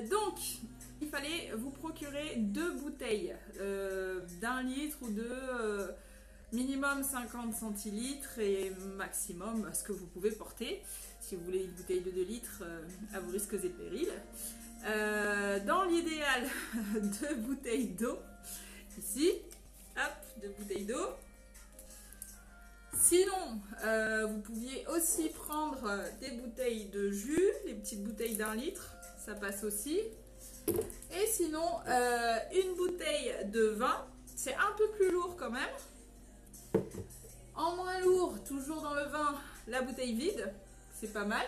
Donc, il fallait vous procurer 2 bouteilles d'1 litre ou de minimum 50 centilitres et maximum ce que vous pouvez porter. Si vous voulez une bouteille de 2 litres, à vos risques et périls. Dans l'idéal, 2 bouteilles d'eau. Ici, hop, 2 bouteilles d'eau. Sinon, vous pouviez aussi prendre des bouteilles de jus, les petites bouteilles d'1 litre, ça passe aussi. Et sinon, une bouteille de vin, c'est un peu plus lourd quand même. En moins lourd, toujours dans le vin, la bouteille vide, c'est pas mal.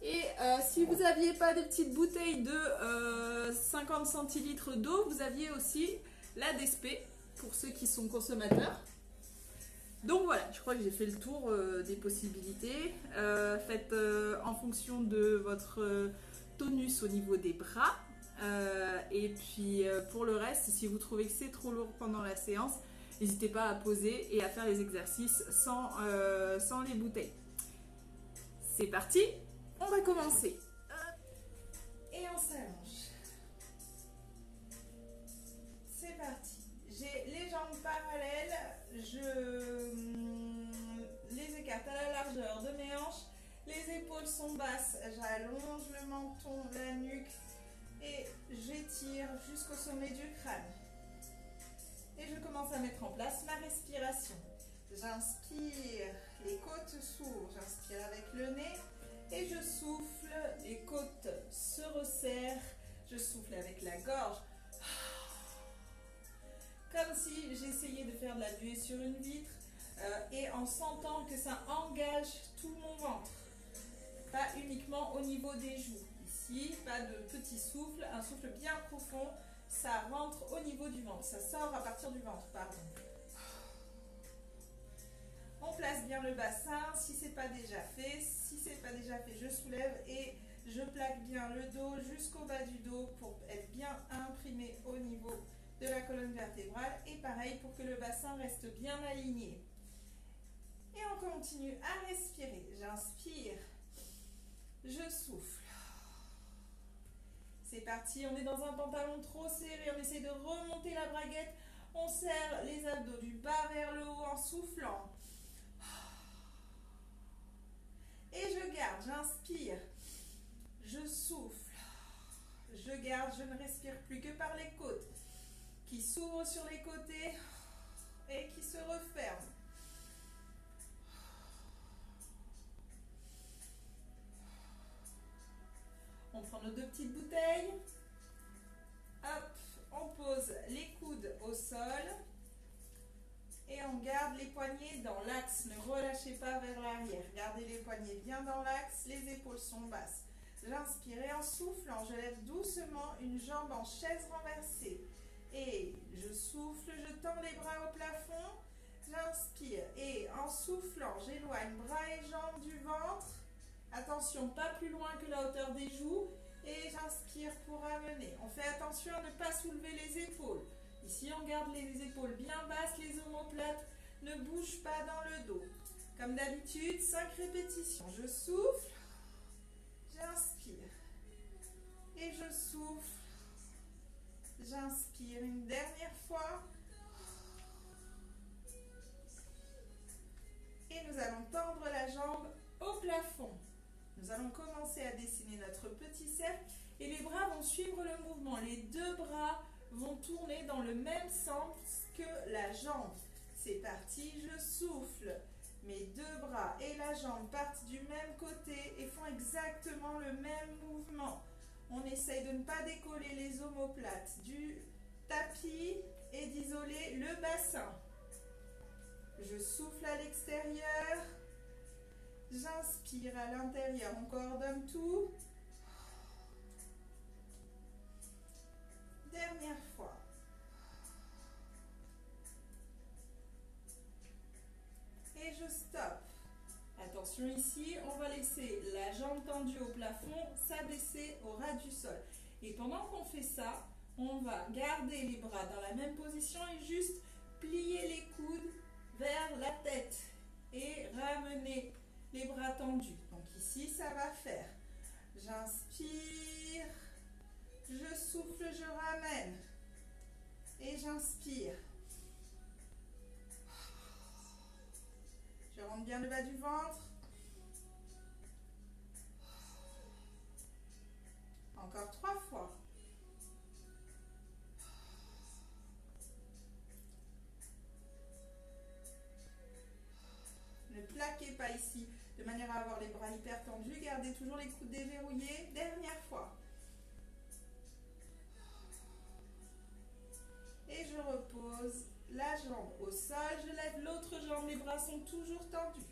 Et si vous n'aviez pas des petites bouteilles de 50 centilitres d'eau, vous aviez aussi la DSP pour ceux qui sont consommateurs. Donc voilà, je crois que j'ai fait le tour des possibilités. Faites en fonction de votre tonus au niveau des bras. Et puis pour le reste, si vous trouvez que c'est trop lourd pendant la séance, n'hésitez pas à poser et à faire les exercices sans les bouteilles. C'est parti, on va commencer. Et on s'allonge. C'est parti. J'ai les jambes parallèles, je les écarte à la largeur de mes hanches, les épaules sont basses, j'allonge le menton, la nuque et j'étire jusqu'au sommet du crâne. Et je commence à mettre en place ma respiration. J'inspire, les côtes s'ouvrent, j'inspire avec le nez et je souffle, les côtes se resserrent, je souffle avec la gorge. Comme si j'essayais de faire de la buée sur une vitre et en sentant que ça engage tout mon ventre. Pas uniquement au niveau des joues. Ici, pas de petit souffle, un souffle bien profond. Ça rentre au niveau du ventre. Ça sort à partir du ventre, pardon. On place bien le bassin. Si ce n'est pas déjà fait, je soulève et je plaque bien le dos jusqu'au bas du dos pour être bien imprimé au niveau de la colonne vertébrale et pareil pour que le bassin reste bien aligné. Et on continue à respirer. J'inspire, je souffle. C'est parti, on est dans un pantalon trop serré, on essaie de remonter la braguette, on serre les abdos du bas vers le haut en soufflant. Et je garde, j'inspire, je souffle, je garde, je ne respire plus que par les côtes qui s'ouvrent sur les côtés et qui se referment. On prend nos 2 petites bouteilles. Hop, on pose les coudes au sol. Et on garde les poignets dans l'axe. Ne relâchez pas vers l'arrière. Gardez les poignets bien dans l'axe. Les épaules sont basses. J'inspire et en soufflant, je lève doucement une jambe en chaise renversée. Et je souffle, je tends les bras au plafond. J'inspire et en soufflant, j'éloigne bras et jambes du ventre. Attention, pas plus loin que la hauteur des joues. Et j'inspire pour ramener. On fait attention à ne pas soulever les épaules. Ici, on garde les épaules bien basses, les omoplates ne bougent pas dans le dos. Comme d'habitude, 5 répétitions. Je souffle, j'inspire. Et je souffle, j'inspire. Une dernière fois. Et nous allons tendre la jambe au plafond. Nous allons commencer à dessiner notre petit cercle et les bras vont suivre le mouvement. Les 2 bras vont tourner dans le même sens que la jambe. C'est parti, je souffle. Mes 2 bras et la jambe partent du même côté et font exactement le même mouvement. On essaye de ne pas décoller les omoplates du tapis et d'isoler le bassin. Je souffle à l'extérieur. J'inspire à l'intérieur, on coordonne tout. Dernière fois. Et je stoppe. Attention ici, on va laisser la jambe tendue au plafond, s'abaisser au ras du sol. Et pendant qu'on fait ça, on va garder les bras dans la même position et juste plier les coudes vers la tête et ramener les bras tendus. Donc ici, ça va faire. J'inspire, je souffle, je ramène. Et j'inspire. Je rentre bien le bas du ventre. Encore 3 fois. Ne plaquez pas ici de manière à avoir les bras hyper tendus. Gardez toujours les coudes déverrouillés. Dernière fois. Et je repose la jambe au sol. Je lève l'autre jambe. Les bras sont toujours tendus.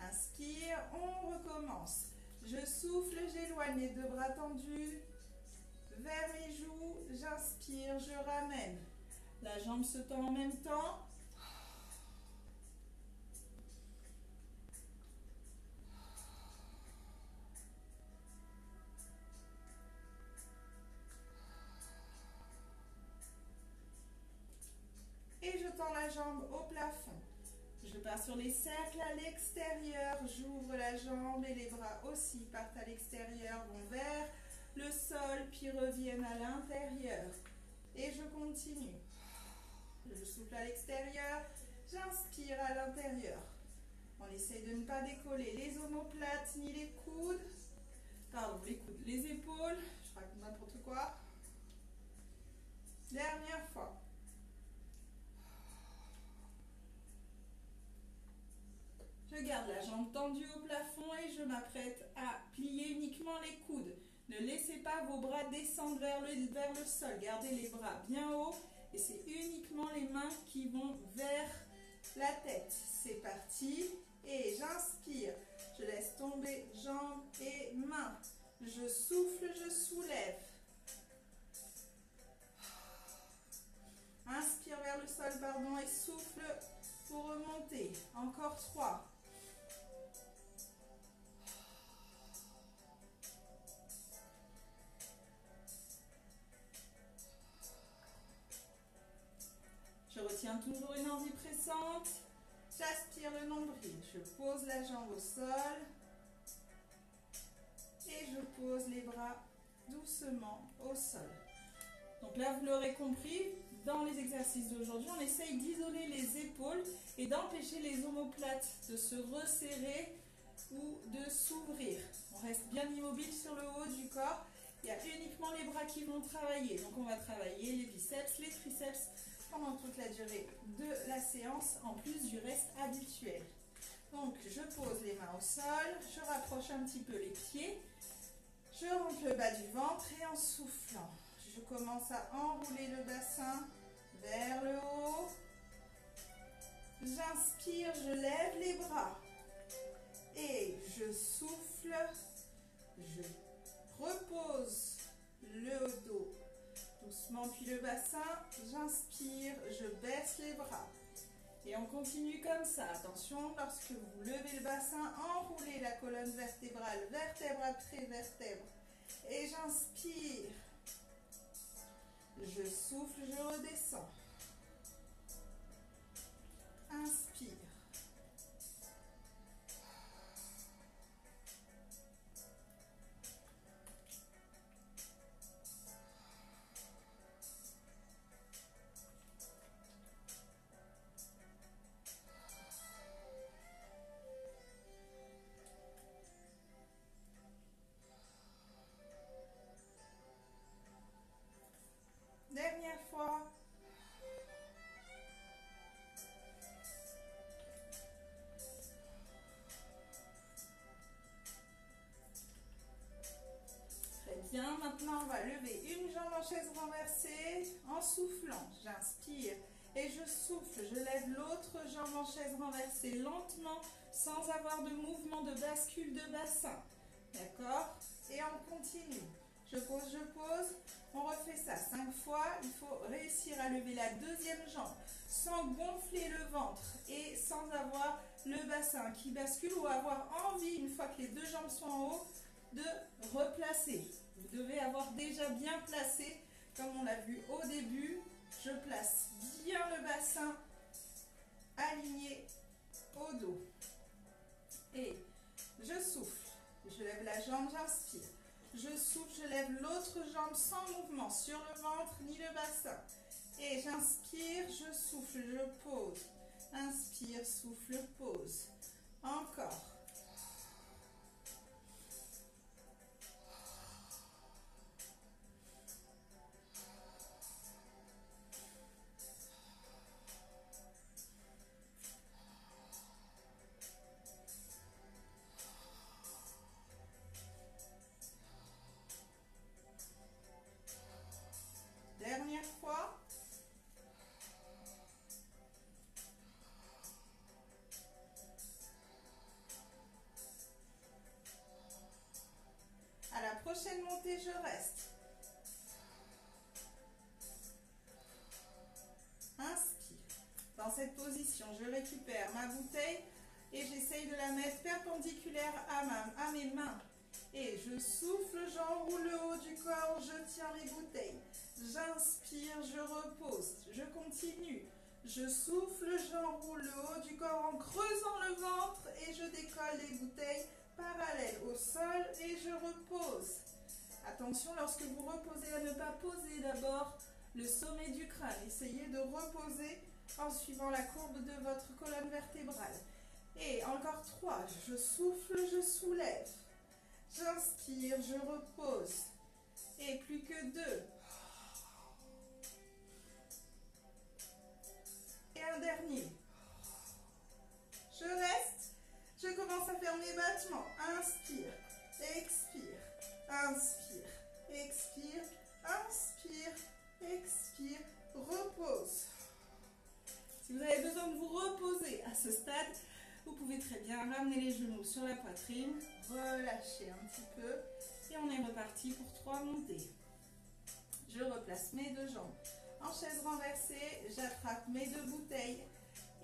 Inspire, on recommence. Je souffle, j'éloigne les 2 bras tendus vers mes joues. J'inspire, je ramène. La jambe se tend en même temps. Et je tends la jambe au plafond. Je pars sur les cercles à l'extérieur. J'ouvre la jambe et les bras aussi partent à l'extérieur, vont vers le sol, puis reviennent à l'intérieur. Et je continue. Je souffle à l'extérieur, j'inspire à l'intérieur. On essaye de ne pas décoller les omoplates ni les coudes. Pardon, les coudes, les épaules. Je raconte n'importe quoi. Dernière fois. Je garde la jambe tendue au plafond et je m'apprête à plier uniquement les coudes. Ne laissez pas vos bras descendre vers le sol. Gardez les bras bien hauts et c'est uniquement les mains qui vont vers la tête. C'est parti. Et j'inspire. Je laisse tomber jambes et mains. Je souffle, je soulève. Inspire vers le sol, pardon, et souffle pour remonter. Encore 3. Je retiens toujours une envie pressante. J'aspire le nombril. Je pose la jambe au sol. Et je pose les bras doucement au sol. Donc là, vous l'aurez compris, dans les exercices d'aujourd'hui, on essaye d'isoler les épaules et d'empêcher les omoplates de se resserrer ou de s'ouvrir. On reste bien immobile sur le haut du corps. Il y a uniquement les bras qui vont travailler. Donc on va travailler les biceps, les triceps pendant toute la durée de la séance, en plus du reste habituel. Donc je pose les mains au sol, je rapproche un petit peu les pieds, je rentre le bas du ventre et en soufflant, je commence à enrouler le bassin vers le haut. J'inspire, je lève les bras et je souffle, je repose le dos doucement puis le bassin, j'inspire, je baisse les bras. Et on continue comme ça. Attention, lorsque vous levez le bassin, enroulez la colonne vertébrale, vertèbre après vertèbre. Et j'inspire. Je souffle, je redescends. Inspire. Dernière fois. Très bien, maintenant on va lever une jambe en chaise renversée en soufflant. J'inspire et je souffle, je lève l'autre jambe en chaise renversée lentement sans avoir de mouvement de bascule de bassin. D'accord? Et on continue. Je pose, on refait ça 5 fois. Il faut réussir à lever la deuxième jambe sans gonfler le ventre et sans avoir le bassin qui bascule ou avoir envie, une fois que les deux jambes sont en haut, de replacer. Vous devez avoir déjà bien placé, comme on l'a vu au début. Je place bien le bassin aligné au dos. Et je souffle. Je lève la jambe, j'inspire. Je souffle, je lève l'autre jambe sans mouvement sur le ventre ni le bassin. Et j'inspire, je souffle, je pose. Inspire, souffle, pose. Encore. Dernière fois. À la prochaine montée, je reste. Inspire. Dans cette position, je récupère ma bouteille et j'essaye de la mettre perpendiculaire à mes mains. Et je souffle, j'enroule le haut du corps, je tiens les bouteilles. J'inspire, je repose, je continue. Je souffle, j'enroule le haut du corps en creusant le ventre et je décolle les bouteilles parallèles au sol et je repose. Attention, lorsque vous reposez, à ne pas poser d'abord le sommet du crâne. Essayez de reposer en suivant la courbe de votre colonne vertébrale. Et encore 3, je souffle, je soulève. J'inspire, je repose. Et plus que 2. Et un dernier. Je reste. Je commence à faire mes battements. Inspire, expire, inspire, expire, inspire, expire, repose. Si vous avez besoin de vous reposer à ce stade, vous pouvez très bien ramener les genoux sur la poitrine, relâcher un petit peu et on est reparti pour 3 montées. Je replace mes 2 jambes en chaise renversée, j'attrape mes 2 bouteilles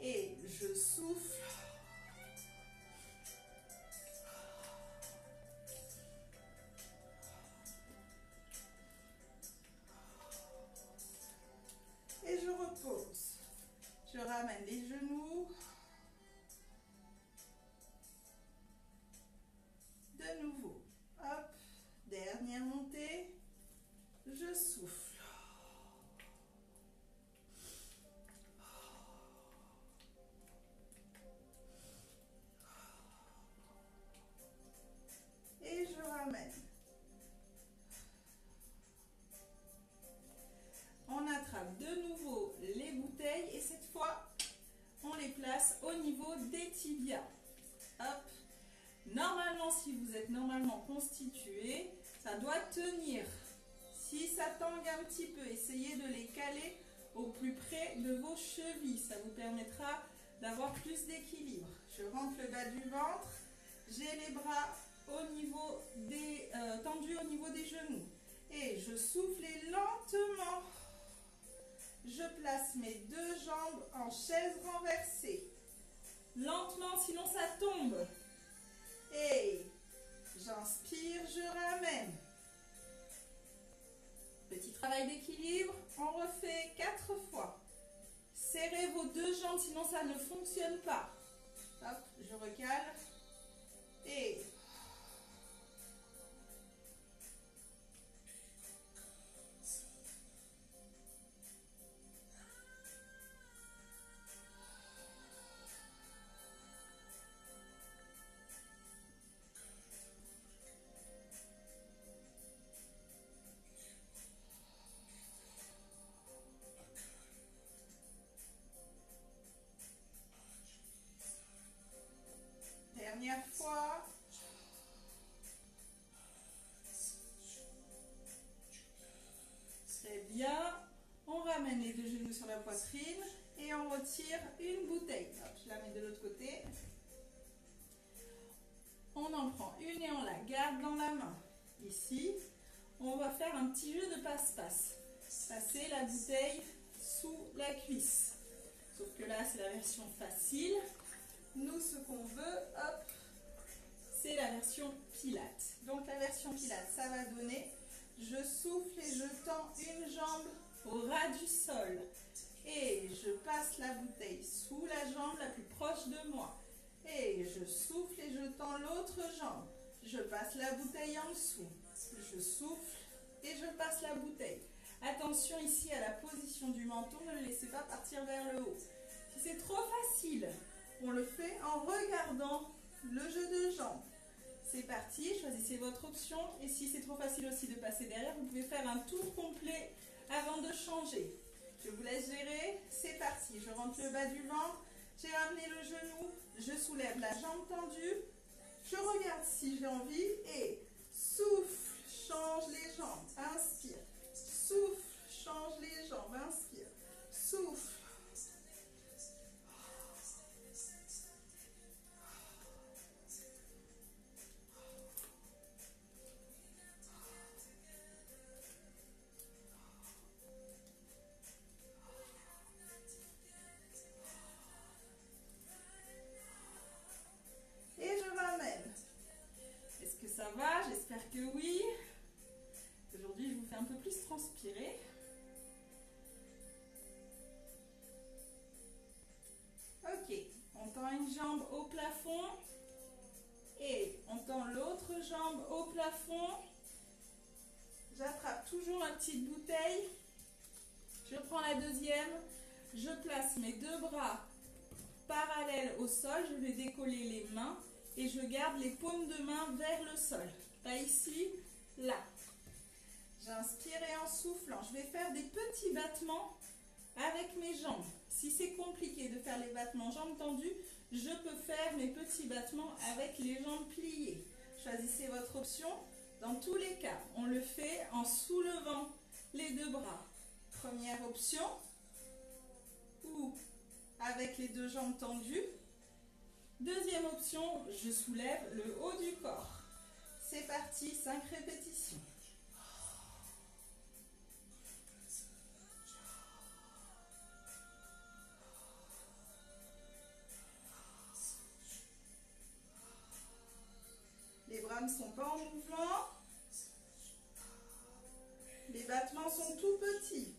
et je souffle. Et je repose. Je ramène les genoux. De nouveau. Hop. Dernière montée. Je souffle. Et je ramène. On attrape de nouveau les bouteilles et cette fois, on les place au niveau des tibias. Hop. Normalement, si vous êtes normalement constitué, ça doit tenir. Si ça tangue un petit peu, essayez de les caler au plus près de vos chevilles. Ça vous permettra d'avoir plus d'équilibre. Je rentre le bas du ventre. J'ai les bras tendus au niveau des genoux. Et je souffle et lentement, je place mes 2 jambes en chaise renversée. Lentement, sinon ça tombe. Et j'inspire, je ramène. Petit travail d'équilibre, on refait 4 fois. Serrez vos 2 jambes, sinon ça ne fonctionne pas. Hop, je recale. Et dernière fois. Très bien. On ramène les 2 genoux sur la poitrine et on retire une bouteille. Hop, je la mets de l'autre côté. On en prend une et on la garde dans la main. Ici, on va faire un petit jeu de passe-passe. Passer la bouteille sous la cuisse. Sauf que là, c'est la version facile. Nous, ce qu'on veut, hop, c'est la version Pilates. Donc, la version Pilates, ça va donner, je souffle et je tends une jambe au ras du sol. Et je passe la bouteille sous la jambe la plus proche de moi. Et je souffle et je tends l'autre jambe. Je passe la bouteille en dessous. Je souffle et je passe la bouteille. Attention ici à la position du menton, ne le laissez pas partir vers le haut. Si c'est trop facile, on le fait en regardant le jeu de jambes. C'est parti, choisissez votre option. Et si c'est trop facile aussi de passer derrière, vous pouvez faire un tour complet avant de changer. Je vous laisse gérer. C'est parti, je rentre le bas du ventre. J'ai ramené le genou, je soulève la jambe tendue. Je regarde si j'ai envie et souffle, change les jambes, inspire. Souffle, change les jambes, inspire. Souffle. Et je ramène. Est-ce que ça va? J'espère que oui. Aujourd'hui, je vous fais un peu plus transpirer. Ok, on tend une jambe au plafond et on tend l'autre jambe au plafond. J'attrape toujours ma petite bouteille. Je prends la deuxième. Je place mes deux bras parallèles au sol. Je vais décoller les mains et je garde les paumes de main vers le sol. Pas ici, là. J'inspire et en soufflant, je vais faire des petits battements avec mes jambes. Si c'est compliqué de faire les battements jambes tendues, je peux faire mes petits battements avec les jambes pliées. Choisissez votre option. Dans tous les cas, on le fait en soulevant les deux bras. Première option, ou avec les deux jambes tendues. Deuxième option, je soulève le haut du corps. C'est parti, 5 répétitions. Les bras ne sont pas en mouvement. Les battements sont tout petits.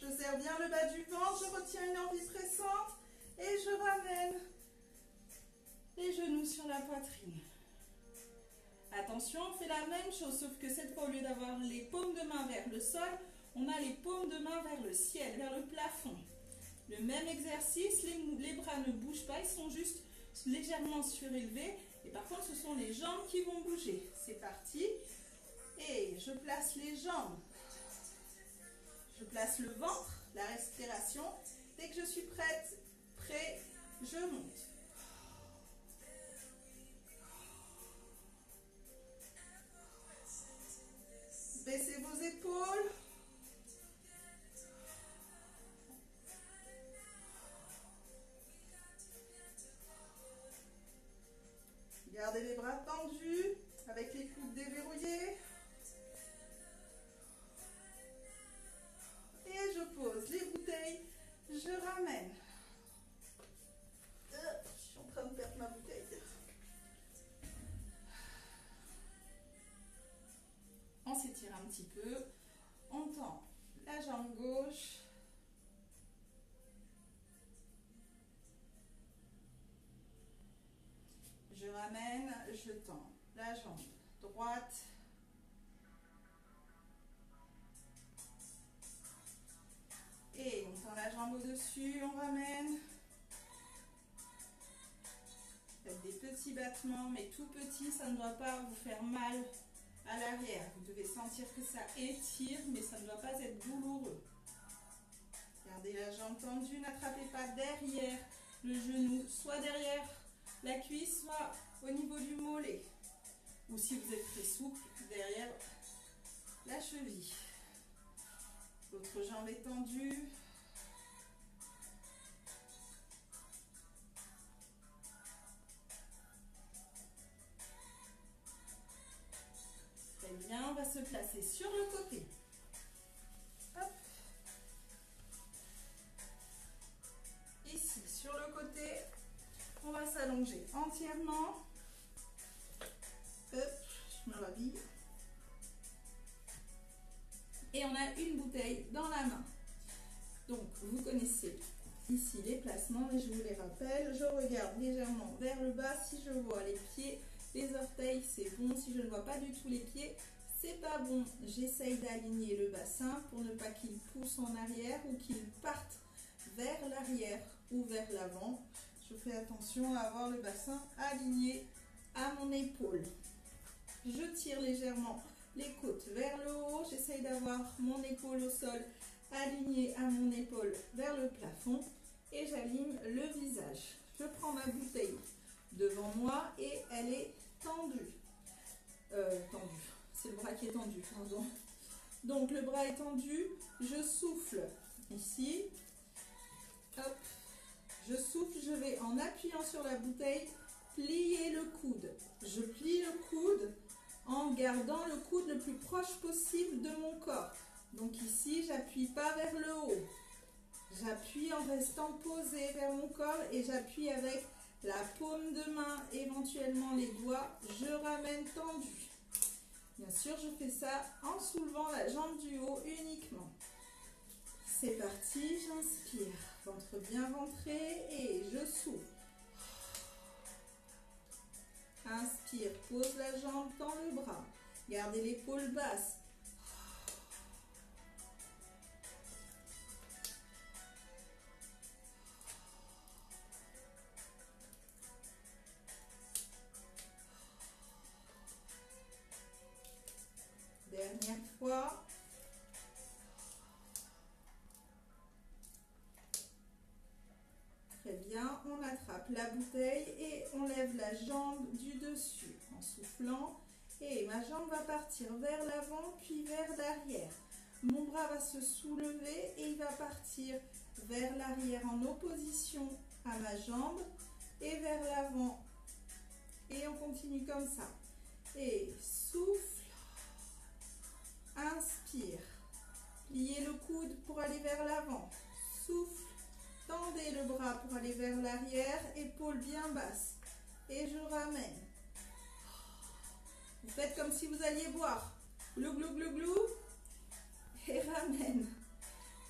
Je serre bien le bas du ventre, je retiens une envie pressante et je ramène les genoux sur la poitrine. Attention, on fait la même chose, sauf que cette fois, au lieu d'avoir les paumes de main vers le sol, on a les paumes de main vers le ciel, vers le plafond. Le même exercice, les bras ne bougent pas, ils sont juste légèrement surélevés. Et par contre, ce sont les jambes qui vont bouger. C'est parti. Et je place les jambes. Je place le ventre, la respiration. Dès que je suis prête, je monte. Baissez vos épaules. Gardez les bras tendus avec les coudes déverrouillés. Et je pose les bouteilles, je ramène. Je suis en train de perdre ma bouteille. On s'étire un petit peu. On tend la jambe gauche. Je ramène, je tends la jambe droite. Et on tend la jambe au-dessus, on ramène. Faites des petits battements, mais tout petits, ça ne doit pas vous faire mal à l'arrière. Vous devez sentir que ça étire, mais ça ne doit pas être douloureux. Gardez la jambe tendue, n'attrapez pas derrière le genou, soit derrière la cuisse, soit au niveau du mollet. Ou si vous êtes très souple, derrière la cheville. L'autre jambe est tendue. Très bien, on va se placer sur le côté. Hop. Ici, sur le côté, on va s'allonger entièrement. Hop, je me rhabille. Et on a une bouteille dans la main. Donc, vous connaissez ici les placements, mais je vous les rappelle. Je regarde légèrement vers le bas. Si je vois les pieds Les orteils, c'est bon. Si je ne vois pas du tout les pieds, c'est pas bon. J'essaye d'aligner le bassin pour ne pas qu'il pousse en arrière ou qu'il parte vers l'arrière ou vers l'avant. Je fais attention à avoir le bassin aligné à mon épaule. Je tire légèrement les côtes vers le haut. J'essaye d'avoir mon épaule au sol alignée à mon épaule vers le plafond. Et j'aligne le visage. Je prends ma bouteille devant moi et elle est tendue. Tendue. C'est le bras qui est tendu, pardon. Donc le bras est tendu. Je souffle ici. Hop. Je souffle, je vais en appuyant sur la bouteille plier le coude. Je plie le coude en gardant le coude le plus proche possible de mon corps. Donc ici, j'appuie pas vers le haut. J'appuie en restant posé vers mon corps et j'appuie avec la paume de main, éventuellement les doigts. Je ramène tendu. Bien sûr, je fais ça en soulevant la jambe du haut uniquement. C'est parti, j'inspire. Ventre bien ventré et je souffle. Inspire, pose la jambe, tends le bras. Gardez l'épaule basse. Dernière fois. Très bien, on attrape la bouteille et on lève la jambe du dessus en soufflant. Et ma jambe va partir vers l'avant puis vers l'arrière. Mon bras va se soulever et il va partir vers l'arrière en opposition à ma jambe et vers l'avant. Et on continue comme ça. Et souffle. Inspire. Pliez le coude pour aller vers l'avant. Souffle. Tendez le bras pour aller vers l'arrière, épaule bien basse. Et je ramène. Vous faites comme si vous alliez boire. Glou, glou, glou, glou. Et ramène.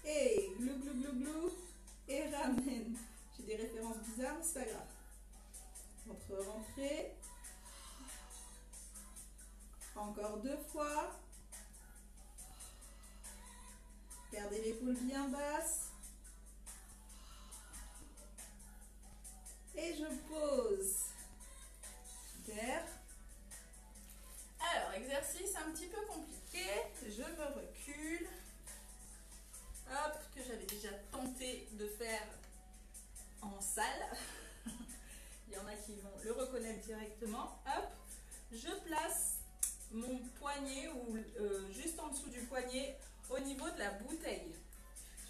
Et glou, glou, glou, glou. Et ramène. J'ai des références bizarres, mais c'est pas grave. Ventre rentré. Encore 2 fois. Gardez l'épaule bien basse. Et je pose. Super. Alors, exercice un petit peu compliqué. Je me recule. Hop, que j'avais déjà tenté de faire en salle. Il y en a qui vont le reconnaître directement. Hop, je place mon poignet ou juste en dessous du poignet au niveau de la bouteille.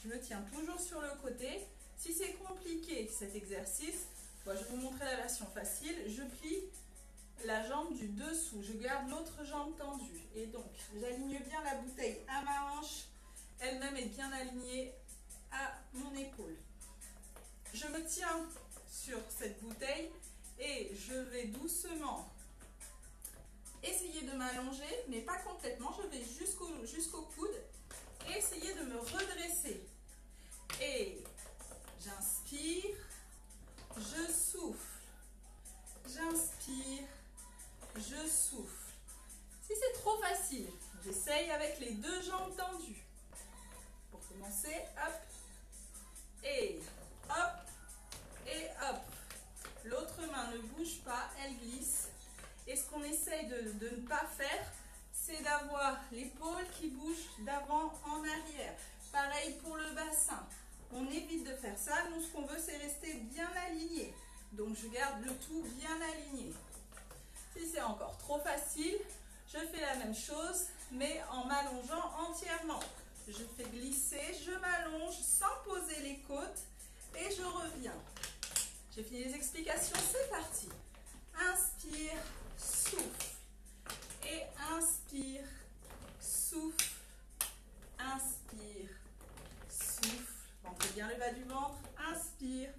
Je me tiens toujours sur le côté. Si c'est compliqué cet exercice, je vais vous montrer la version facile. Je plie la jambe du dessous. Je garde l'autre jambe tendue. Et donc, j'aligne bien la bouteille à ma hanche. Elle-même est bien alignée à mon épaule. Je me tiens sur cette bouteille et je vais doucement essayer de m'allonger, mais pas complètement. Je vais jusqu'au coude et essayer de me redresser. Et j'inspire. Je souffle, j'inspire, je souffle. Si c'est trop facile, j'essaye avec les 2 jambes tendues. Pour commencer, hop, et hop, et hop. L'autre main ne bouge pas, elle glisse. Et ce qu'on essaye de ne pas faire, c'est d'avoir l'épaule qui bouge d'avant en arrière. Pareil pour le bassin. On évite de faire ça. Nous, ce qu'on veut, c'est rester bien aligné. Donc, je garde le tout bien aligné. Si c'est encore trop facile, je fais la même chose, mais en m'allongeant entièrement. Je fais glisser, je m'allonge sans poser les côtes et je reviens. J'ai fini les explications, c'est parti. Inspire, souffle. Et inspire, souffle. Inspire, souffle. Rentrez bien le bas du ventre. Inspire,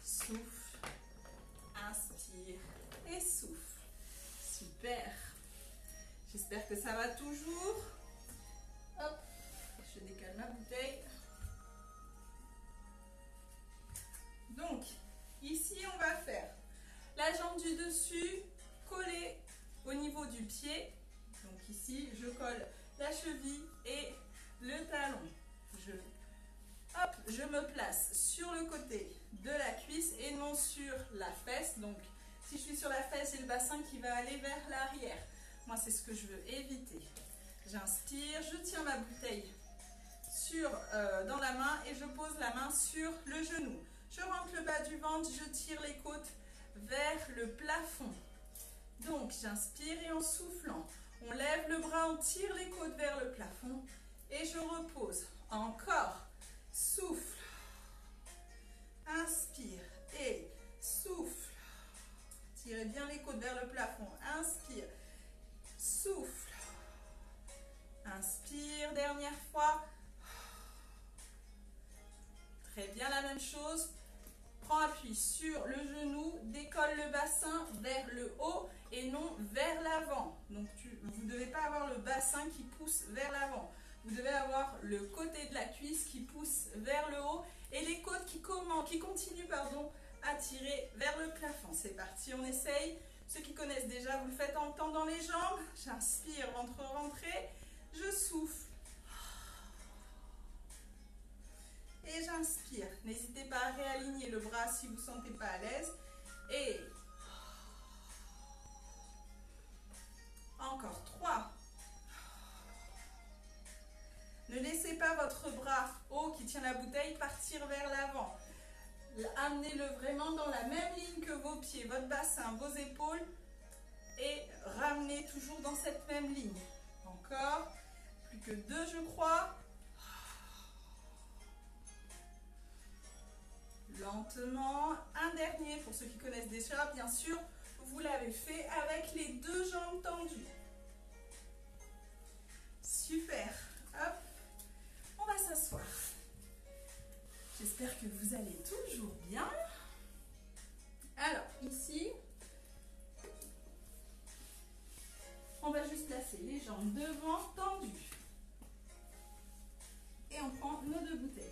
souffle, inspire et souffle. Super. J'espère que ça va toujours. Hop, je décale ma bouteille. Donc, ici, on va faire la jambe du dessus coller au niveau du pied. Donc ici, je colle la cheville et le talon. Je me place sur le côté de la cuisse et non sur la fesse. Donc, si je suis sur la fesse, j'ai le bassin qui va aller vers l'arrière. Moi, c'est ce que je veux éviter. J'inspire, je tiens ma bouteille dans la main et je pose la main sur le genou. Je rentre le bas du ventre, je tire les côtes vers le plafond. Donc, j'inspire et en soufflant, on lève le bras, on tire les côtes vers le plafond et je repose. Encore. Souffle. Inspire et souffle. Tirez bien les côtes vers le plafond. Inspire. Souffle. Inspire. Dernière fois. Très bien, la même chose. Prends appui sur le genou, décolle le bassin vers le haut et non vers l'avant. Donc, vous ne devez pas avoir le bassin qui pousse vers l'avant. Vous devez avoir le côté de la cuisse qui pousse vers le haut et les côtes qui continuent à tirer vers le plafond. C'est parti, on essaye. Ceux qui connaissent déjà, vous le faites en tendant les jambes. J'inspire, ventre rentré. Je souffle. Et j'inspire. N'hésitez pas à réaligner le bras si vous ne vous sentez pas à l'aise. Et encore 3. Ne laissez pas votre bras haut qui tient la bouteille partir vers l'avant. Amenez-le vraiment dans la même ligne que vos pieds, votre bassin, vos épaules. Et ramenez toujours dans cette même ligne. Encore. Plus que 2, je crois. Lentement. Un dernier pour ceux qui connaissent déjà, bien sûr. Vous l'avez fait avec les 2 jambes tendues. Super. Hop. On va s'asseoir. J'espère que vous allez toujours bien. Alors, ici, on va juste placer les jambes devant, tendues. Et on prend nos 2 bouteilles.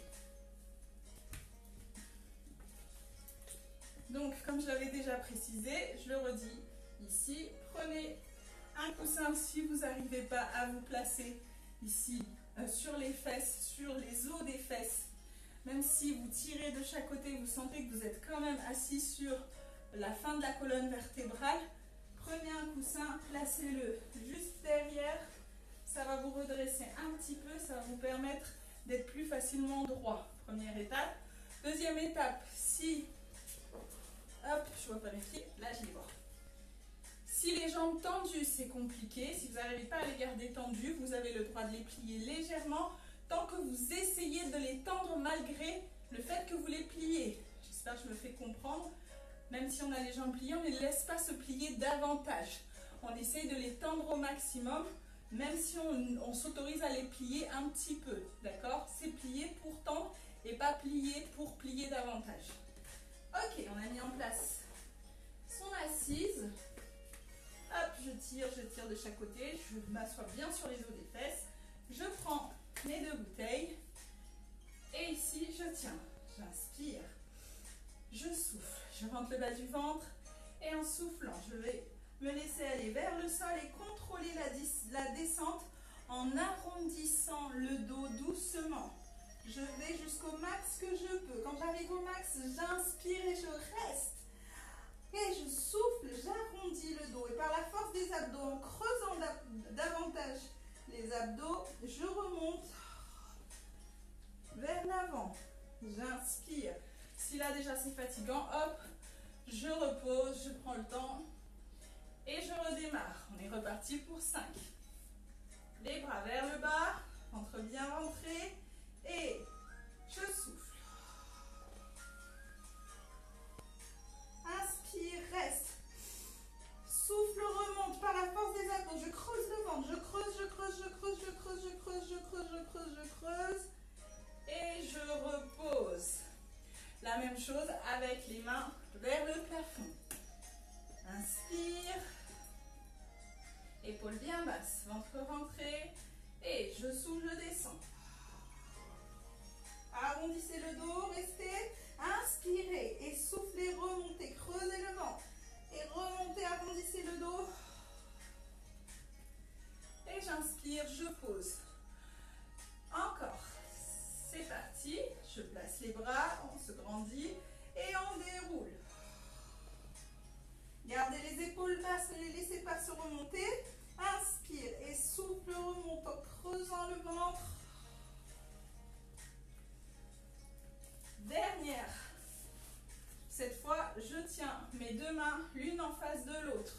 Donc, comme je l'avais déjà précisé, je le redis ici, prenez un coussin si vous n'arrivez pas à vous placer ici sur les fesses, sur les os des fesses. Même si vous tirez de chaque côté, vous sentez que vous êtes quand même assis sur la fin de la colonne vertébrale. Prenez un coussin, placez-le juste derrière. Ça va vous redresser un petit peu, ça va vous permettre d'être plus facilement droit. Première étape. Deuxième étape, si... Hop, je vois pas mes pieds, là je les vois. Si les jambes tendues, c'est compliqué. Si vous n'arrivez pas à les garder tendues, vous avez le droit de les plier légèrement tant que vous essayez de les tendre malgré le fait que vous les pliez. J'espère que je me fais comprendre. Même si on a les jambes pliées, on ne les laisse pas se plier davantage. On essaye de les tendre au maximum, même si on s'autorise à les plier un petit peu. D'accord? C'est plier pour tendre et pas plier pour plier davantage. Ok, on a mis en place son assise. Hop, je tire de chaque côté. Je m'assois bien sur les os des fesses. Je prends mes 2 bouteilles. Et ici, je tiens. J'inspire. Je souffle. Je rentre le bas du ventre. Et en soufflant, je vais me laisser aller vers le sol et contrôler la descente en arrondissant le dos doucement. Je vais jusqu'au max que je peux. Quand j'arrive au max, j'inspire et je reste. Et je souffle, j'arrondis le dos. Et par la force des abdos, en creusant davantage les abdos, je remonte vers l'avant. J'inspire. Si là déjà c'est fatigant, hop, je repose, je prends le temps. Et je redémarre. On est reparti pour 5. Les bras vers le bas, ventre bien rentré. Et je souffle. Inspire, reste. Souffle, remonte par la force des abdos. Je creuse le ventre. Je creuse, je creuse, je creuse, je creuse, je creuse, je creuse, je creuse, je creuse. Et je repose. La même chose avec les mains vers le plafond. Inspire. Épaules bien basses. Ventre rentré. Et je souffle, je descends. Arrondissez le dos, restez. Inspirez et soufflez, remontez, creusez le ventre. Et remontez, arrondissez le dos pose. Encore. C'est parti. Je place les bras, on se grandit et on déroule. Gardez les épaules basses, ne les laissez pas se remonter. Inspire et souffle, remonte en creusant le ventre. Dernière. Cette fois, je tiens mes deux mains l'une en face de l'autre.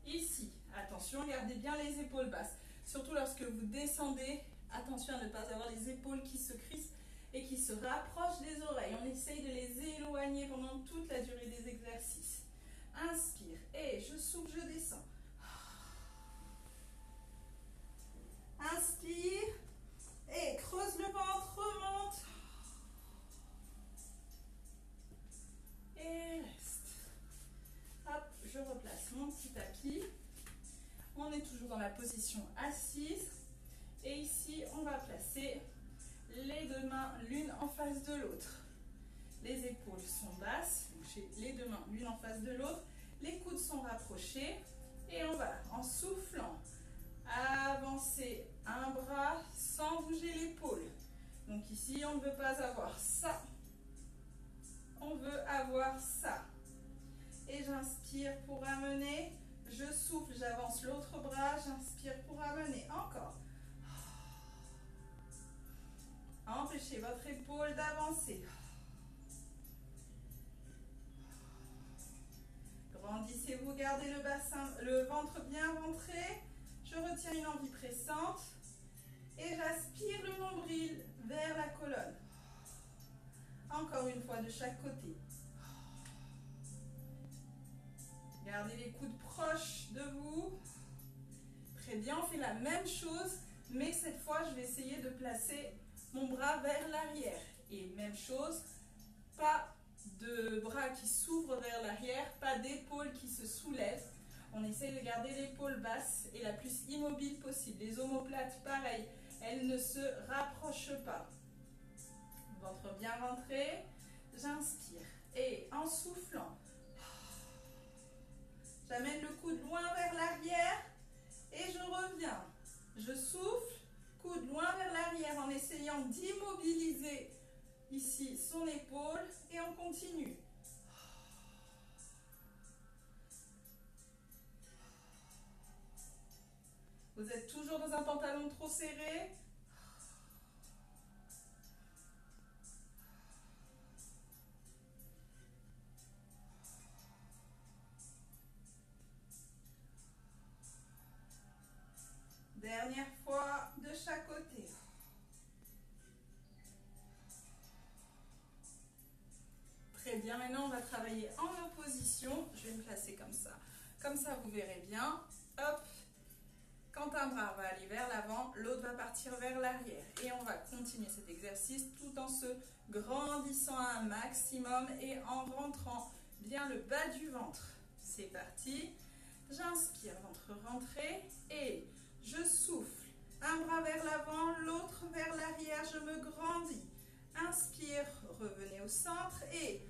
Ici, attention, gardez bien les épaules basses. Surtout lorsque vous descendez, attention à ne pas avoir les épaules qui se crispent et qui se rapprochent des oreilles. On essaye de les éloigner pendant toute la durée des exercices. Inspire et je souffle, je descends. Inspire et creuse le ventre, remonte. Et reste. Hop, je replace mon petit tapis. On est toujours dans la position assise. Et ici, on va placer les deux mains l'une en face de l'autre. Les épaules sont basses, donc j'ai les deux mains l'une en face de l'autre. Les coudes sont rapprochés. Et on va, en soufflant, avancer un bras sans bouger l'épaule. Donc ici, on ne veut pas avoir ça. On veut avoir ça. Et j'inspire pour amener. Je souffle, j'avance l'autre bras. J'inspire pour amener. Encore. Empêchez votre épaule d'avancer. Grandissez-vous, gardez le bassin, le ventre bien ventré. Je retiens une envie pressante. Et j'aspire le nombril vers la colonne. Encore une fois de chaque côté. Gardez les coudes proches de vous. Très bien, on fait la même chose, mais cette fois, je vais essayer de placer mon bras vers l'arrière. Et même chose, pas de bras qui s'ouvrent vers l'arrière, pas d'épaule qui se soulève. On essaye de garder l'épaule basse et la plus immobile possible. Les omoplates, pareil, elles ne se rapprochent pas. Ventre bien ventré, j'inspire. Et en soufflant, j'amène le coude loin vers l'arrière et je reviens. Je souffle, coude loin vers l'arrière en essayant d'immobiliser ici son épaule et on continue. Vous êtes toujours dans un pantalon trop serré. Dernière fois de chaque côté. Très bien, maintenant on va travailler en opposition. Je vais me placer comme ça. Comme ça, vous verrez bien. Hop. Quand un bras va aller vers l'avant, l'autre va partir vers l'arrière. Et on va continuer cet exercice tout en se grandissant un maximum et en rentrant bien le bas du ventre. C'est parti. J'inspire, ventre rentré et je souffle. Un bras vers l'avant, l'autre vers l'arrière, je me grandis. Inspire, revenez au centre et...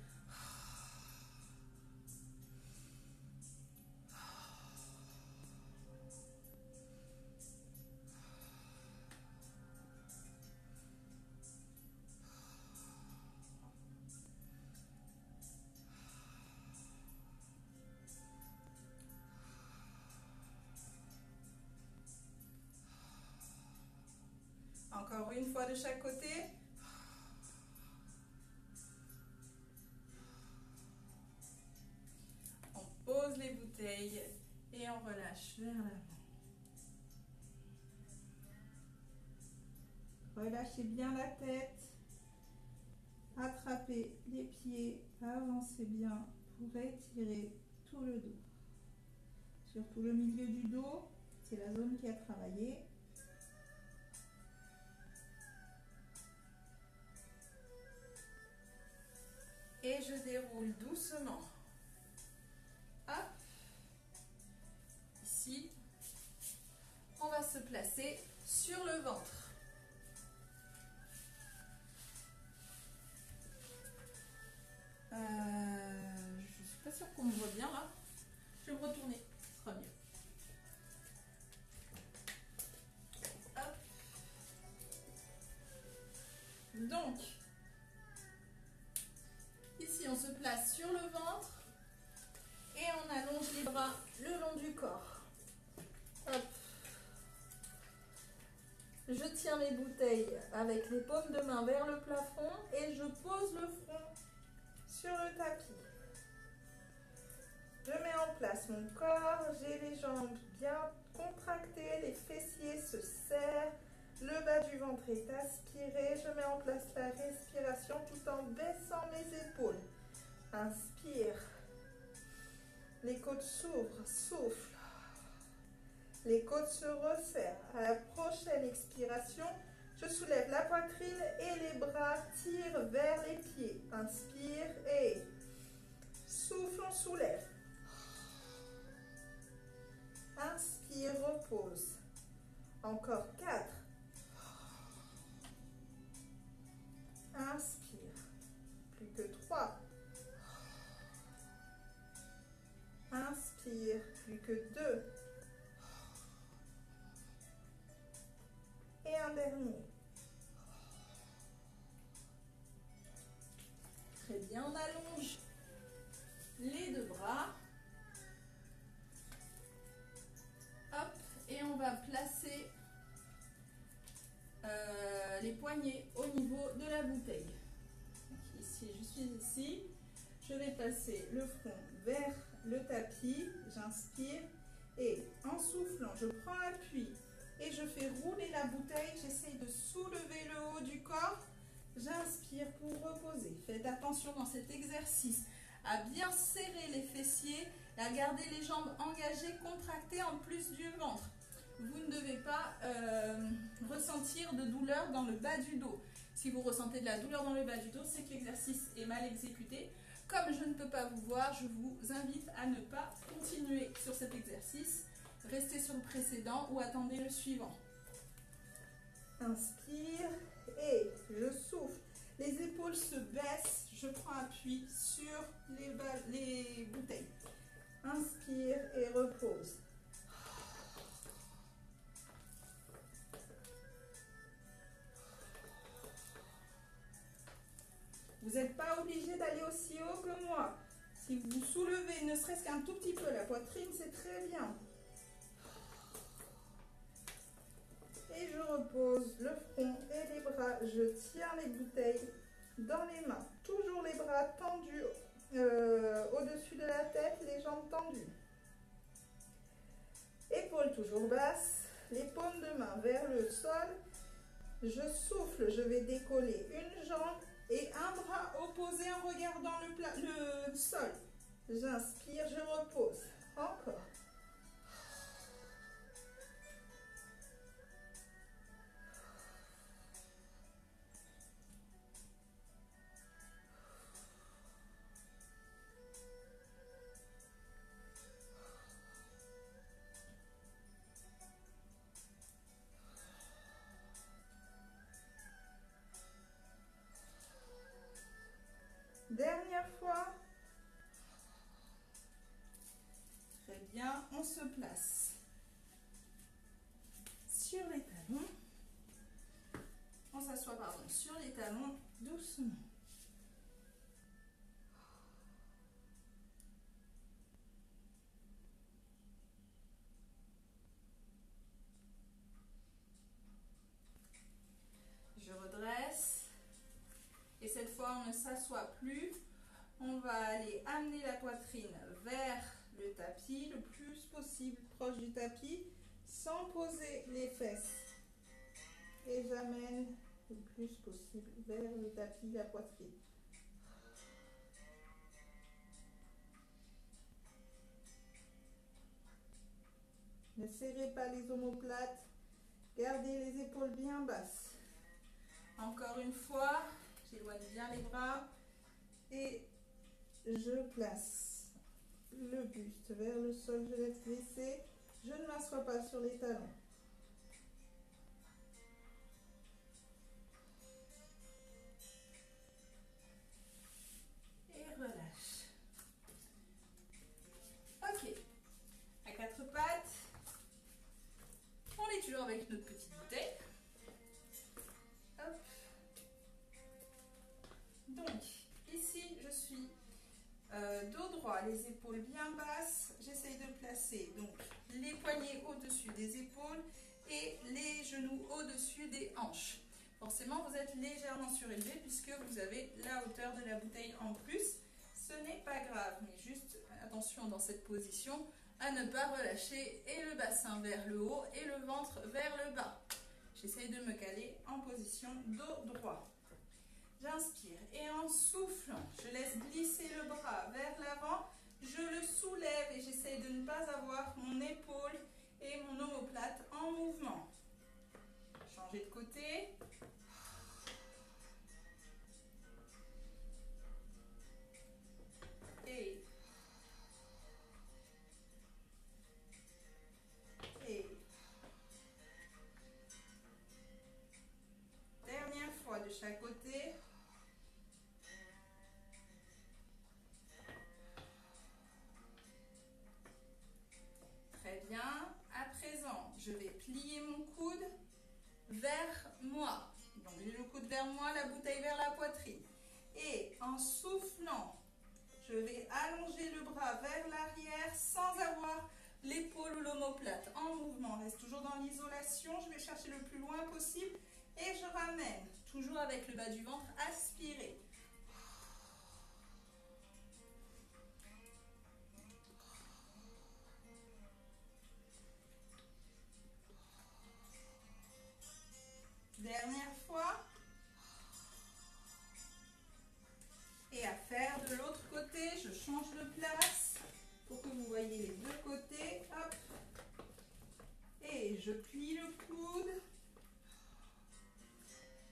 Encore une fois de chaque côté. On pose les bouteilles et on relâche vers l'avant. Relâchez bien la tête. Attrapez les pieds. Avancez bien pour étirer tout le dos. Surtout le milieu du dos, c'est la zone qui a travaillé. Et je déroule doucement. Hop. Ici, on va se placer sur le ventre. Je ne suis pas sûre qu'on me voit bien là. Je vais me retourner, ce sera mieux. Hop. je tiens mes bouteilles avec les paumes de main vers le plafond et je pose le front sur le tapis. Je mets en place mon corps, j'ai les jambes bien contractées, les fessiers se serrent, le bas du ventre est aspiré. Je mets en place la respiration tout en baissant mes épaules. Inspire. Les côtes s'ouvrent, souffle. Les côtes se resserrent. À la prochaine expiration, je soulève la poitrine et les bras tirent vers les pieds. Inspire et souffle, on soulève. Inspire, repose. Encore 4. Inspire. Plus que 3. Inspire. Plus que 2. Et un dernier. Très bien, on allonge les deux bras. Hop, et on va placer les poignets au niveau de la bouteille. Donc ici, je suis ici. Je vais passer le front vers le tapis. J'inspire et en soufflant, je prends appui et je fais rouler la bouteille. J'essaye de soulever le haut du corps. J'inspire pour reposer. Faites attention dans cet exercice à bien serrer les fessiers, à garder les jambes engagées, contractées en plus du ventre. Vous ne devez pas ressentir de douleur dans le bas du dos. Si vous ressentez de la douleur dans le bas du dos, c'est que l'exercice est mal exécuté. Comme je ne peux pas vous voir, je vous invite à ne pas continuer sur cet exercice. Restez sur le précédent ou attendez le suivant. Inspire et je souffle. Les épaules se baissent, je prends appui sur les bouteilles. Inspire et repose. Vous n'êtes pas obligé d'aller aussi haut que moi. Si vous soulevez ne serait-ce qu'un tout petit peu la poitrine, c'est très bien. Et je repose le front et les bras. Je tiens les bouteilles dans les mains. Toujours les bras tendus au-dessus de la tête, les jambes tendues. Épaules toujours basses, les paumes de main vers le sol. Je souffle, je vais décoller une jambe et un bras opposé en regardant le sol. J'inspire, je repose. Encore. Dernière fois. Très bien, on se place sur les talons. On s'assoit, pardon, sur les talons doucement. Je redresse. Et cette fois, on ne s'assoit plus. On va aller amener la poitrine vers le tapis, le plus possible proche du tapis, sans poser les fesses. Et j'amène le plus possible vers le tapis la poitrine. Ne serrez pas les omoplates. Gardez les épaules bien basses. Encore une fois, j'éloigne bien les bras et je place le buste vers le sol. Je laisse glisser. Je ne m'assois pas sur les talons. Et relâche. Ok. À quatre pattes. On est toujours avec notre petite bouteille. Hop. Donc, ici, je suis dos droit, les épaules bien basses. J'essaye de placer donc les poignets au-dessus des épaules et les genoux au-dessus des hanches. Forcément, vous êtes légèrement surélevé puisque vous avez la hauteur de la bouteille en plus. Ce n'est pas grave, mais juste attention dans cette position à ne pas relâcher et le bassin vers le haut et le ventre vers le bas. J'essaye de me caler en position dos droit. J'inspire et en soufflant, je laisse glisser le bras vers l'avant. Je le soulève et j'essaye de ne pas avoir mon épaule et mon omoplate en mouvement. Changer de côté. Et dernière fois de chaque côté. Très bien. À présent, je vais plier mon coude vers moi. Donc j'ai le coude vers moi, la bouteille vers la poitrine. Et en soufflant, je vais allonger le bras vers l'arrière sans avoir l'épaule ou l'omoplate en mouvement. Reste toujours dans l'isolation. Je vais chercher le plus loin possible et je ramène. Toujours avec le bas du ventre aspiré. Dernière fois. Et à faire de l'autre côté, je change de place pour que vous voyez les deux côtés. Hop. Et je plie le coude.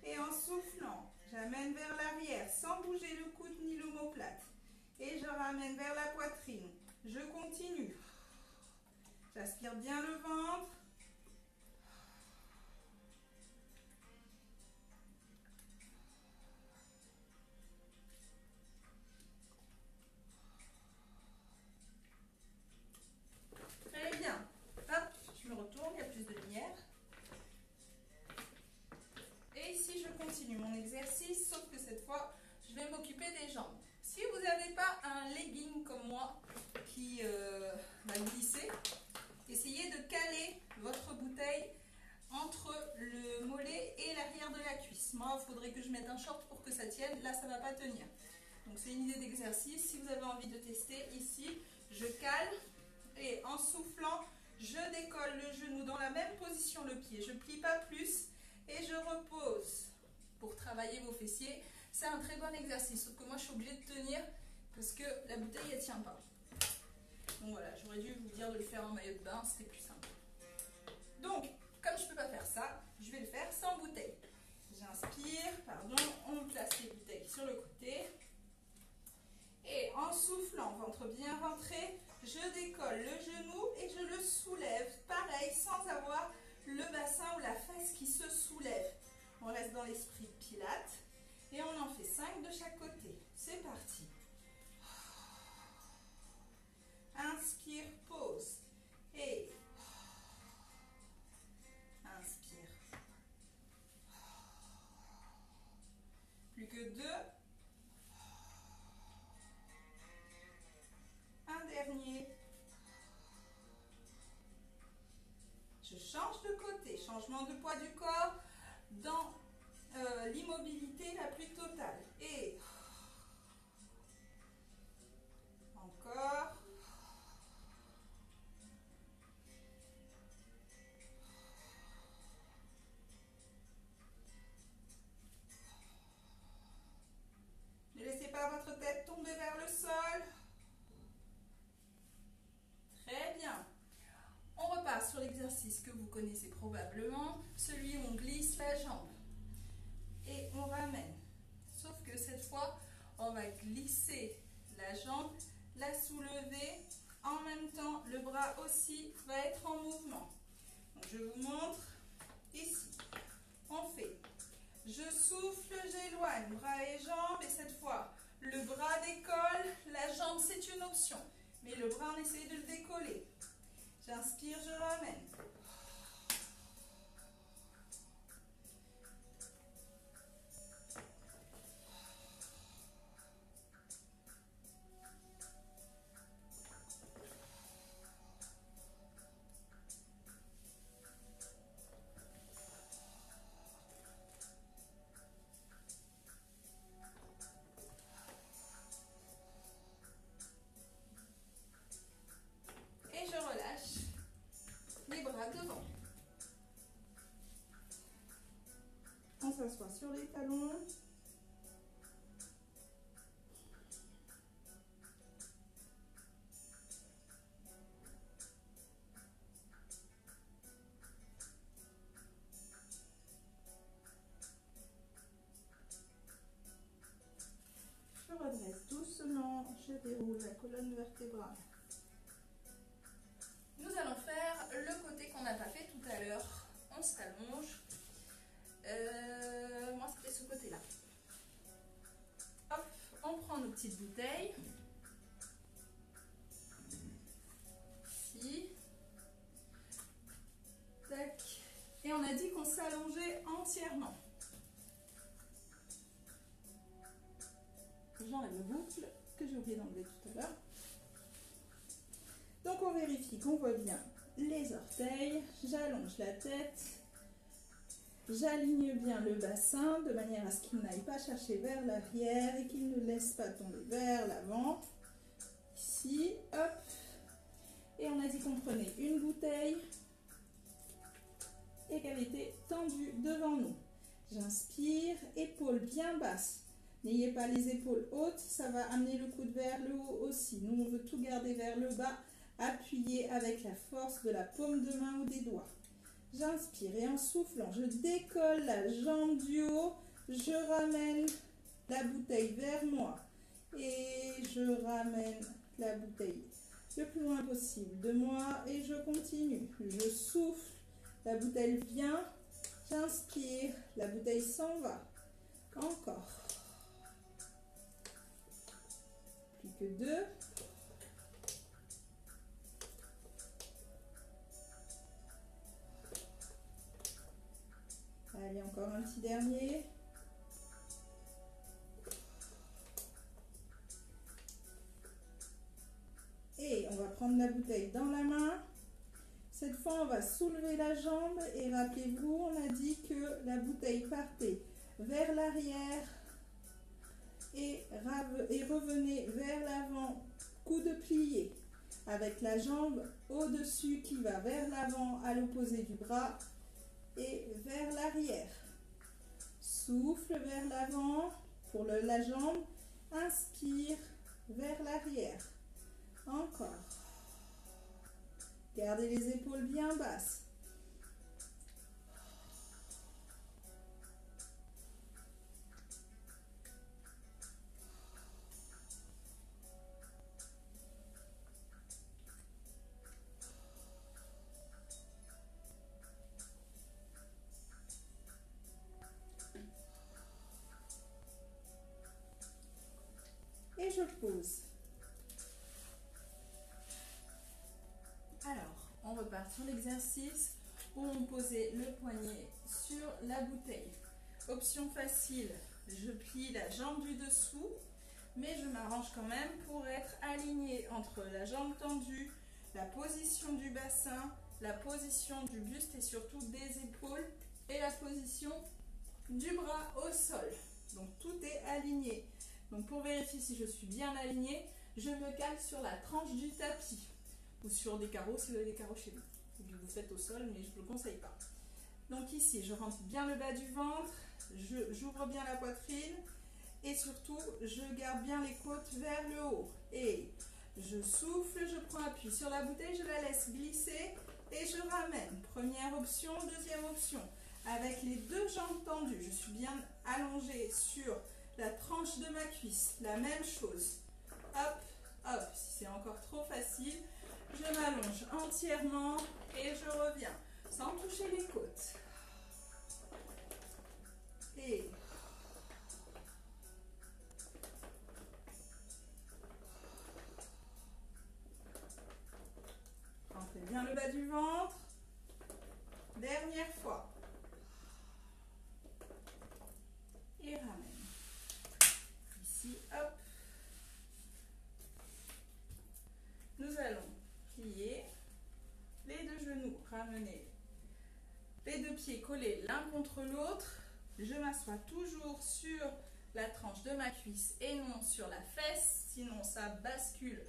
Et en soufflant, j'amène vers l'arrière sans bouger le coude ni l'omoplate. Et je ramène vers la poitrine. Je continue. J'aspire bien le ventre. Très bien. Hop, je me retourne, il y a plus de lumière. Et ici, je continue mon exercice, sauf que cette fois, je vais m'occuper des jambes. Si vous n'avez pas un legging comme moi qui va glisser, essayez de caler votre bouteille entre le mollet et l'arrière de la cuisse. Moi, il faudrait que je mette un short pour que ça tienne. Là, ça ne va pas tenir. Donc, c'est une idée d'exercice. Si vous avez envie de tester, ici, je cale et en soufflant, je décolle le genou dans la même position, le pied. Je ne plie pas plus et je repose pour travailler vos fessiers. C'est un très bon exercice, sauf que moi, je suis obligée de tenir parce que la bouteille, elle ne tient pas. Donc voilà, j'aurais dû vous dire de le faire en maillot de bain, c'était plus simple. Donc, comme je ne peux pas faire ça, je vais le faire sans bouteille. J'inspire, pardon, on place les bouteilles sur le côté. Et en soufflant, ventre bien rentré, je décolle le genou et je le soulève. Pareil, sans avoir le bassin ou la fesse qui se soulève. On reste dans l'esprit Pilates. Et on en fait 5 de chaque côté. C'est parti. Inspire, pause. Et inspire. Plus que 2. Un dernier. Je change de côté. Changement de poids du corps dans l'immobilité la plus totale. Et encore. Ne laissez pas votre tête tomber vers le sol. Très bien. On repart sur l'exercice que vous connaissez probablement, celui où on glisse la jambe. Et on ramène. Sauf que cette fois, on va glisser la jambe, la soulever. En même temps, le bras aussi va être en mouvement. Donc, je vous montre ici. On fait. Je souffle, j'éloigne, bras et jambes. Et cette fois, le bras décolle, la jambe c'est une option. Mais le bras, on essaye de le décoller. J'inspire, je ramène. bras devant. On s'assoit sur les talons. Je redresse doucement, je déroule la colonne vertébrale. Nous allons faire le côté qu'on n'a pas fait tout à l'heure. On s'allonge. Moi, c'était ce côté-là. Hop, on prend nos petites bouteilles. Ici. Tac. Et on a dit qu'on s'allongeait entièrement. J'enlève le boucle que j'ai oublié d'enlever tout à l'heure. Donc on vérifie qu'on voit bien les orteils. J'allonge la tête. J'aligne bien le bassin de manière à ce qu'il n'aille pas chercher vers l'arrière et qu'il ne laisse pas tomber vers l'avant. Ici, hop. Et on a dit qu'on prenait une bouteille et qu'elle était tendue devant nous. J'inspire, épaules bien basses. N'ayez pas les épaules hautes, ça va amener le coude vers le haut aussi. Nous, on veut tout garder vers le bas, appuyé avec la force de la paume de main ou des doigts. J'inspire et en soufflant, je décolle la jambe du haut, je ramène la bouteille vers moi et je ramène la bouteille le plus loin possible de moi et je continue. Je souffle, la bouteille vient, j'inspire, la bouteille s'en va. Encore. Plus que 2. Allez, encore un petit dernier. Et on va prendre la bouteille dans la main. Cette fois, on va soulever la jambe et rappelez-vous, on a dit que la bouteille partait vers l'arrière et revenez vers l'avant, coude plié, avec la jambe au-dessus qui va vers l'avant à l'opposé du bras et vers l'arrière. Souffle vers l'avant pour la jambe, inspire vers l'arrière. Encore. Gardez les épaules bien basses. Et je pose. Alors, on repart sur l'exercice où on posait le poignet sur la bouteille. Option facile, je plie la jambe du dessous, mais je m'arrange quand même pour être alignée entre la jambe tendue, la position du bassin, la position du buste et surtout des épaules et la position du bras au sol. Donc tout est aligné. Donc pour vérifier si je suis bien alignée, je me cale sur la tranche du tapis ou sur des carreaux si vous avez des carreaux chez vous. Vous faites au sol, mais je ne le conseille pas. Donc ici, je rentre bien le bas du ventre, j'ouvre bien la poitrine et surtout, je garde bien les côtes vers le haut. Et je souffle, je prends appui sur la bouteille, je la laisse glisser et je ramène. Première option, deuxième option. Avec les deux jambes tendues, je suis bien allongée sur la tranche de ma cuisse. La même chose. Hop, hop. Si c'est encore trop facile, je m'allonge entièrement et je reviens sans toucher les côtes. Et rentrez bien le bas du ventre. Dernière fois. Et ramène. Ici, hop. Nous allons plier les deux genoux, ramener les deux pieds collés l'un contre l'autre. Je m'assois toujours sur la tranche de ma cuisse et non sur la fesse, sinon ça bascule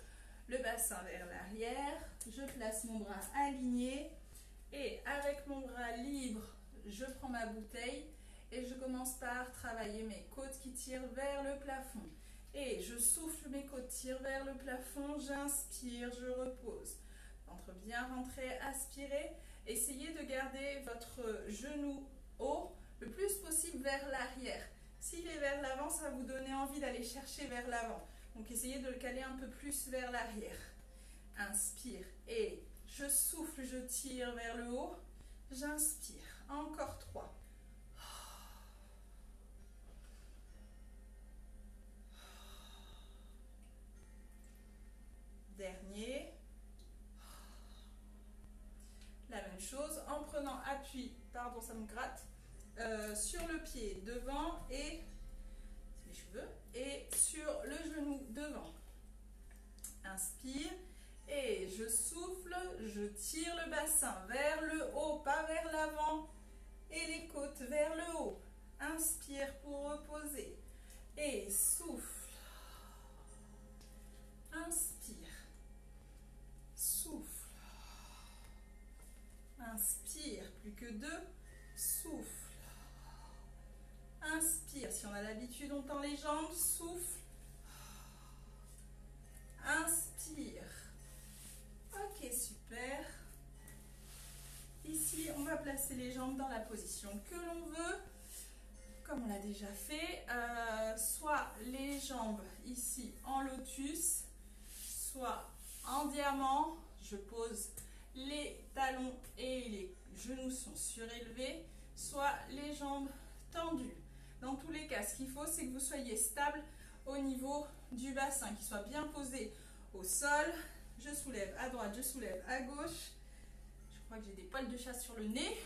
le bassin vers l'arrière. Je place mon bras aligné et je prends ma bouteille et je commence par travailler mes côtes qui tirent vers le plafond. Et je souffle, mes côtes tirent vers le plafond, j'inspire, je repose. Ventre bien rentré, aspirez. Essayez de garder votre genou haut le plus possible vers l'arrière. S'il est vers l'avant, ça va vous donner envie d'aller chercher vers l'avant. Donc essayez de le caler un peu plus vers l'arrière. Inspire et je souffle, je tire vers le haut. J'inspire. Encore 3. Dernier. La même chose en prenant appui, pardon ça me gratte, sur le pied devant et les cheveux et sur le genou devant. Inspire et je souffle, je tire le bassin vers le haut, pas vers l'avant et les côtes vers le haut. Inspire pour reposer et souffle. Inspire, souffle. Inspire, plus que 2, souffle. Inspire, si on a l'habitude, on tend les jambes, souffle. Inspire. Ok, super. Ici, on va placer les jambes dans la position que l'on veut, comme on l'a déjà fait. Soit les jambes ici en lotus, soit en diamant. Je pose les talons et les genoux sont surélevés, soit les jambes tendues. Dans tous les cas, ce qu'il faut, c'est que vous soyez stable au niveau du bassin, qu'il soit bien posé au sol. Je soulève à droite, je soulève à gauche. Je crois que j'ai des poils de chat sur le nez.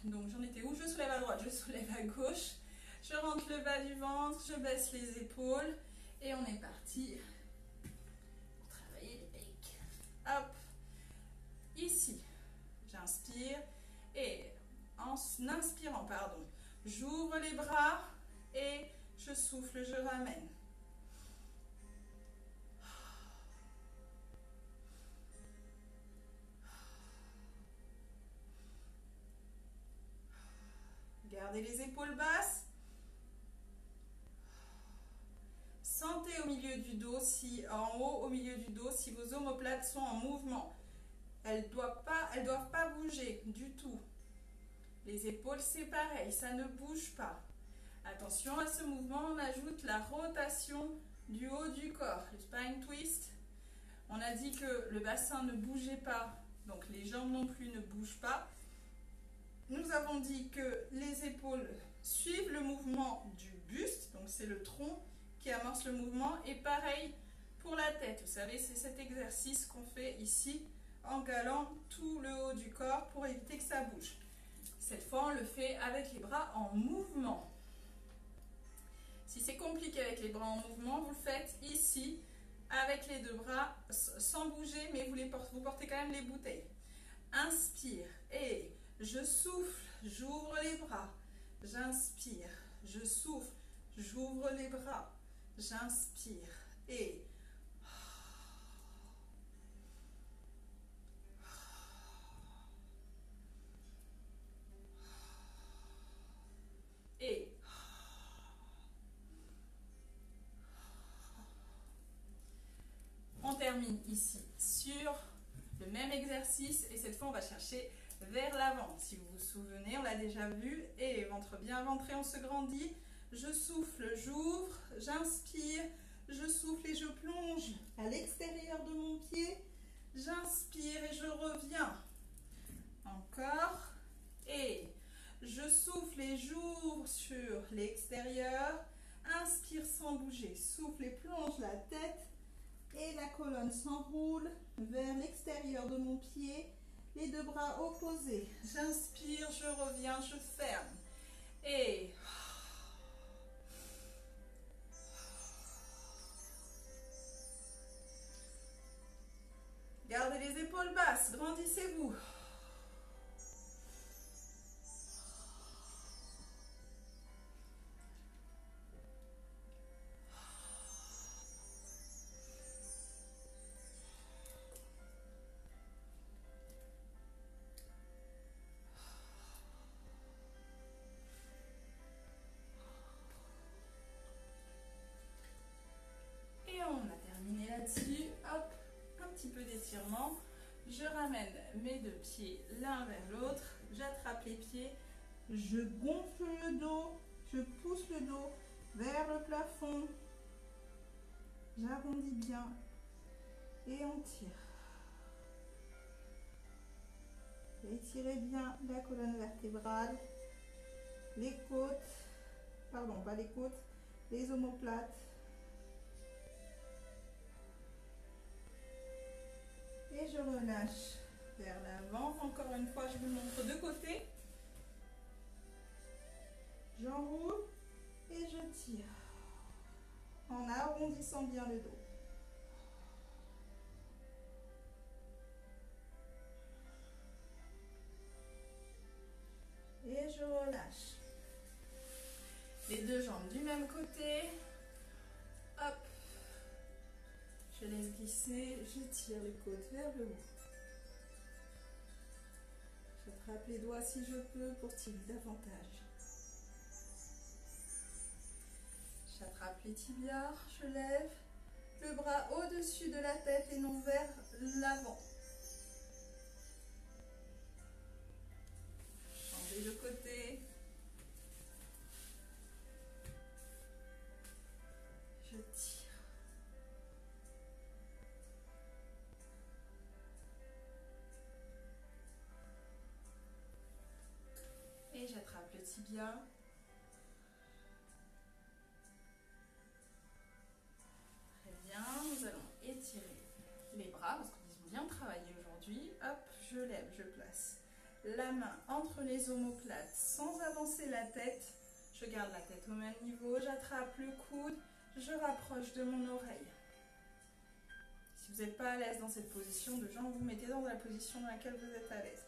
Donc j'en étais où? Je soulève à droite, je soulève à gauche. Je rentre le bas du ventre, je baisse les épaules et on est parti pour travailler les pecs. Hop, ici, j'inspire et en inspirant, pardon, j'ouvre les bras et je souffle, je ramène. Gardez les épaules basses. Sentez au milieu du dos, en haut au milieu du dos, si vos omoplates sont en mouvement. Elles ne doivent pas bouger du tout. Les épaules, c'est pareil, ça ne bouge pas. Attention à ce mouvement, on ajoute la rotation du haut du corps, le spine twist. On a dit que le bassin ne bougeait pas, donc les jambes non plus ne bougent pas. Nous avons dit que les épaules suivent le mouvement du buste, donc c'est le tronc qui amorce le mouvement, et pareil pour la tête. Vous savez, c'est cet exercice qu'on fait ici en galant tout le haut du corps pour éviter que ça bouge. Cette fois, on le fait avec les bras en mouvement. Si c'est compliqué avec les bras en mouvement, vous le faites ici avec les deux bras sans bouger, mais vous portez quand même les bouteilles. Inspire et je souffle, j'ouvre les bras. J'inspire, je souffle, j'ouvre les bras. J'inspire et on termine ici sur le même exercice et cette fois on va chercher vers l'avant. Si vous vous souvenez, on l'a déjà vu. Et ventre bien ventré, on se grandit. Je souffle, j'ouvre, j'inspire, je souffle et je plonge à l'extérieur de mon pied. J'inspire et je reviens. Encore. Et je souffle et j'ouvre sur l'extérieur. Inspire sans bouger. Souffle et plonge la tête. Et la colonne s'enroule vers l'extérieur de mon pied. Les deux bras opposés. J'inspire, je reviens, je ferme. Et gardez les épaules basses, grandissez-vous. mes deux pieds l'un vers l'autre. J'attrape les pieds, je gonfle le dos, je pousse le dos vers le plafond. J'arrondis bien et on tire. Étirez bien la colonne vertébrale, les côtes, pardon, pas les côtes, les omoplates. Et je relâche vers l'avant. Encore une fois, je vous montre de côté. J'enroule et je tire en arrondissant bien le dos. Et je relâche. Les deux jambes du même côté. Hop. Je laisse glisser, je tire les côtes vers le haut. J'attrape les doigts si je peux pour tirer davantage. J'attrape les tibias, je lève le bras au-dessus de la tête et non vers l'avant. Changez de côté. Je tire. Et j'attrape le tibia. Très bien, nous allons étirer les bras parce qu'ils ont bien travaillé aujourd'hui. Hop, je lève, je place la main entre les omoplates sans avancer la tête. Je garde la tête au même niveau, j'attrape le coude, je rapproche de mon oreille. Si vous n'êtes pas à l'aise dans cette position de jambe, vous mettez dans la position dans laquelle vous êtes à l'aise.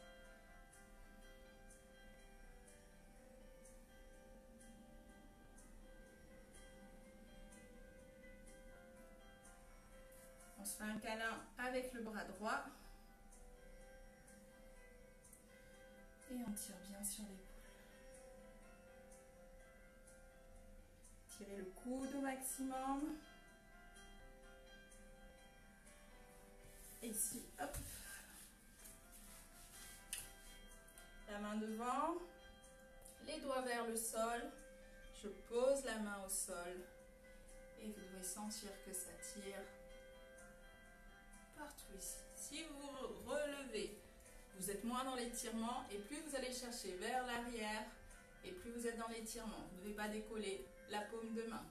On se fait un câlin avec le bras droit. Et on tire bien sur l'épaule. Tirez le coude au maximum. Et ici, hop. La main devant. Les doigts vers le sol. Je pose la main au sol. Et vous devez sentir que ça tire partout ici. Si vous relevez, vous êtes moins dans l'étirement et plus vous allez chercher vers l'arrière et plus vous êtes dans l'étirement. Vous ne devez pas décoller la paume de main.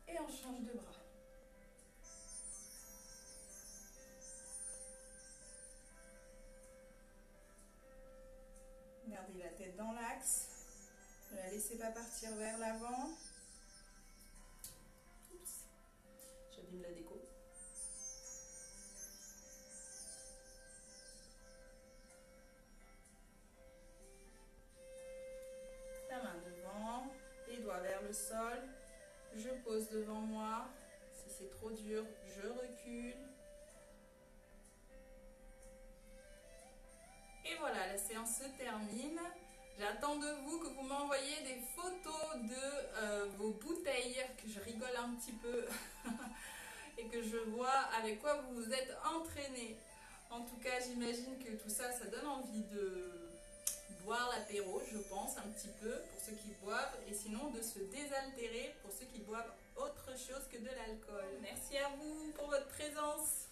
Et on change de bras. Gardez la tête dans l'axe. Ne la laissez pas partir vers l'avant. J'abîme la déco. La main devant, les doigts vers le sol. Je pose devant moi. Si c'est trop dur, je recule. Et voilà, la séance se termine. J'attends de vous que vous m'envoyiez des photos de vos bouteilles, que je rigole un petit peu et que je vois avec quoi vous vous êtes entraînés. En tout cas, j'imagine que tout ça, ça donne envie de boire l'apéro, je pense, un petit peu, pour ceux qui boivent, et sinon de se désaltérer pour ceux qui boivent autre chose que de l'alcool. Merci à vous pour votre présence.